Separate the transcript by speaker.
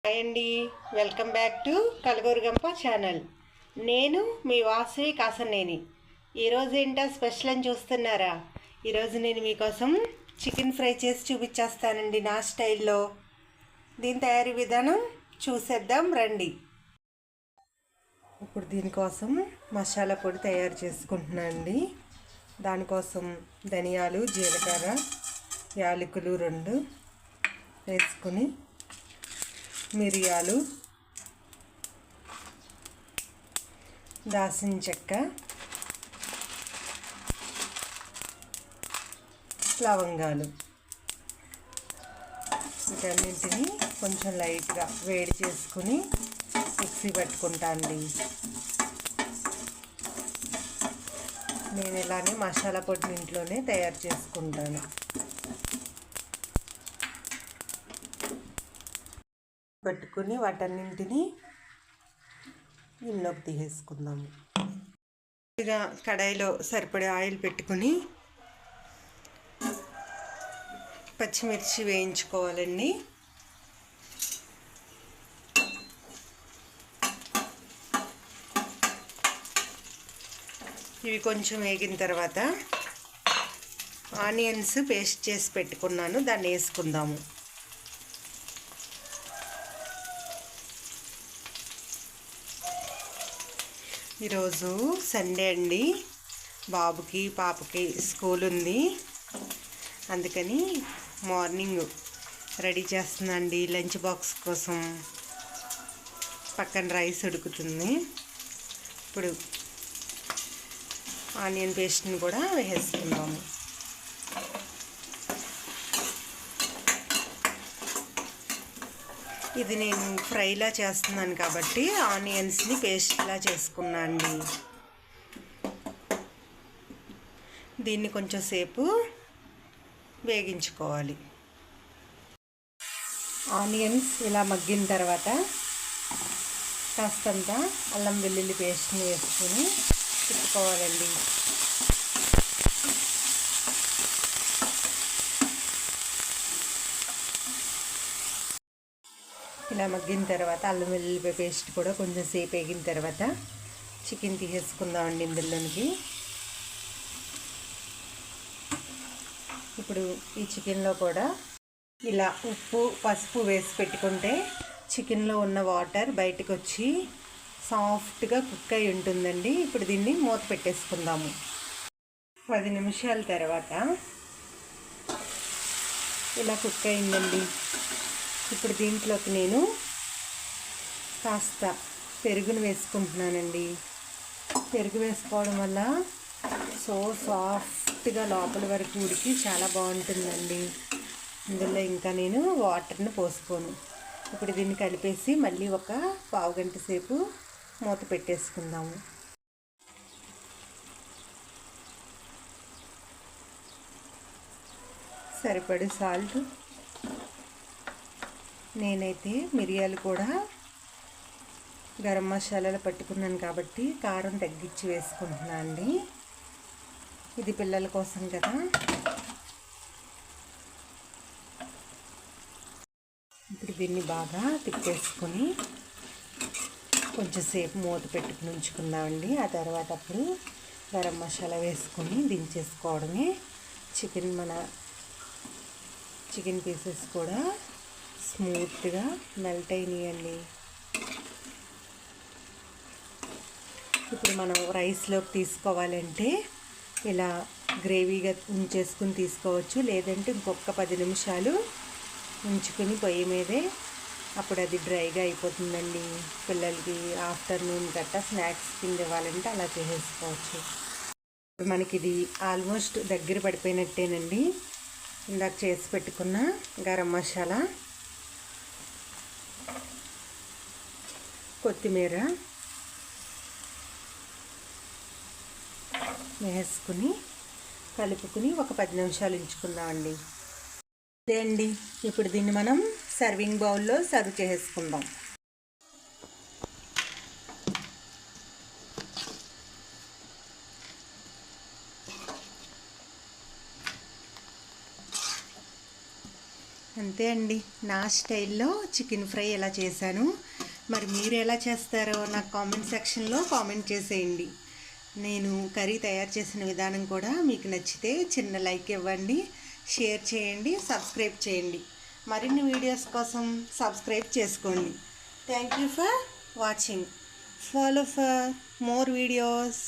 Speaker 1: Hi అండి. Welcome back to Kalagooragampa channel. నేను మీ వాసవి కాసనేని. ఈరోజు ఏంటో స్పెషల్ అని చూస్తున్నారా? ఈరోజు నేను మీకోసం చికెన్ ఫ్రై చేసి చూపించేస్తానండి నా స్టైల్లో. దీని తయారీ విధానం చూసేద్దాం రండి. ఇప్పుడు దీనికోసం మసాలా పొడి తయారు చేసుకుంటున్నాను అండి. దానికోసం ధనియాలు, జీలకర్ర, యాలకులు 2 వేసుకుని, మిరియాలు, దాల్చిన చెక్క, లవంగాలు వీటన్నింటినీ కొంచెం లైట్గా వేడి చేసుకుని మిక్సీ పట్టుకుంటా అండి. నేను ఇలానే మసాలా పొడిని ఇంట్లోనే తయారు చేసుకుంటాను. పట్టుకుని వాటన్నింటినీ ఇంట్లోకి తీసేసుకుందాము. ఇక కడాయిలో సరిపడే ఆయిల్ పెట్టుకుని పచ్చిమిర్చి వేయించుకోవాలండి. ఇవి కొంచెం వేగిన తర్వాత ఆనియన్స్ పేస్ట్ చేసి పెట్టుకున్నాను, దాన్ని వేసుకుందాము. ఈరోజు సండే అండి, బాబుకి పాపకి స్కూల్ ఉంది, అందుకని మార్నింగ్ రెడీ చేస్తున్నా అండి లంచ్ బాక్స్ కోసం. పక్కన రైస్ ఉడుకుతుంది. ఇప్పుడు ఆనియన్ పేస్ట్ని కూడా వేసేసుకుందాము. ఇది నేను ఫ్రైలా చేస్తున్నాను కాబట్టి ఆనియన్స్ని పేస్ట్లా చేసుకున్నా అండి. దీన్ని కొంచెం సేపు వేగించుకోవాలి. ఆనియన్స్ ఇలా మగ్గిన తర్వాత కాస్తంత అల్లం వెల్లుల్లి పేస్ట్ని వేసుకొని తిప్పుకోవాలండి. ఇలా మగ్గిన తర్వాత అల్లం వెల్లుల్లి పేస్ట్ కూడా కొంచెం సేపు వేగిన తర్వాత చికెన్ తీసేసుకుందామండి ఇందులోనికి. ఇప్పుడు ఈ చికెన్లో కూడా ఇలా ఉప్పు, పసుపు వేసి పెట్టుకుంటే చికెన్లో ఉన్న వాటర్ బయటకు వచ్చి సాఫ్ట్గా కుక్ అయి ఉంటుందండి. ఇప్పుడు దీన్ని మూత పెట్టేసుకుందాము. 10 నిమిషాల తర్వాత ఇలా కుక్ అయిందండి. ఇప్పుడు దీంట్లోకి నేను కాస్త పెరుగును వేసుకుంటున్నానండి. పెరుగు వేసుకోవడం వల్ల సో సాఫ్ట్గా లోపల వరకు ఉడికి చాలా బాగుంటుందండి. ఇందులో ఇంకా నేను వాటర్ని పోసుకోను. ఇప్పుడు దీన్ని కలిపేసి మళ్ళీ ఒక పావు గంట సేపు మూత పెట్టేసుకుందాము. సరిపడే సాల్ట్, నేనైతే మిరియాలు కూడా గరం మసాలాలు పట్టుకున్నాను కాబట్టి కారం తగ్గించి వేసుకుంటున్నాను అండి. ఇది పిల్లల కోసం కదా. ఇప్పుడు దీన్ని బాగా తిప్పేసుకొని కొంచెంసేపు మూత పెట్టుకుని ఉంచుకుందామండి. ఆ తర్వాత అప్పుడు గరం మసాలా వేసుకొని దించేసుకోవడమే. చికెన్ పీసెస్ కూడా స్మూత్గా మెల్ట్ అయినాయండి. ఇప్పుడు మనం రైస్లోకి తీసుకోవాలంటే ఇలా గ్రేవీగా ఉంచేసుకుని తీసుకోవచ్చు, లేదంటే ఇంకొక 10 నిమిషాలు ఉంచుకుని పొయ్యి మీదే, అప్పుడు అది డ్రైగా అయిపోతుందండి. పిల్లలకి ఆఫ్టర్నూన్ గట్టా స్నాక్స్ కింద ఇవ్వాలంటే అలా చేసేసుకోవచ్చు. మనకి ఇది ఆల్మోస్ట్ దగ్గర పడిపోయినట్టేనండి. ఇందాక చేసి పెట్టుకున్న గరం మసాలా, కొత్తిమీర వేసుకుని కలుపుకుని ఒక 10 నిమిషాలు ఉంచుకుందామండి. అదే అండి, ఇప్పుడు దీన్ని మనం సర్వింగ్ బౌల్లో సర్వ్ చేసుకుందాం. అంతే అండి, నా స్టైల్లో చికెన్ ఫ్రై ఎలా చేశాను. మరి మీరు ఎలా చేస్తారో నాకు కామెంట్ సెక్షన్లో కామెంట్ చేసేయండి. నేను కర్రీ తయారు చేసిన విధానం కూడా మీకు నచ్చితే చిన్న లైక్ ఇవ్వండి, షేర్ చేయండి, సబ్స్క్రైబ్ చేయండి. మరిన్ని వీడియోస్ కోసం సబ్స్క్రైబ్ చేసుకోండి. Thank you for watching. Follow for more videos.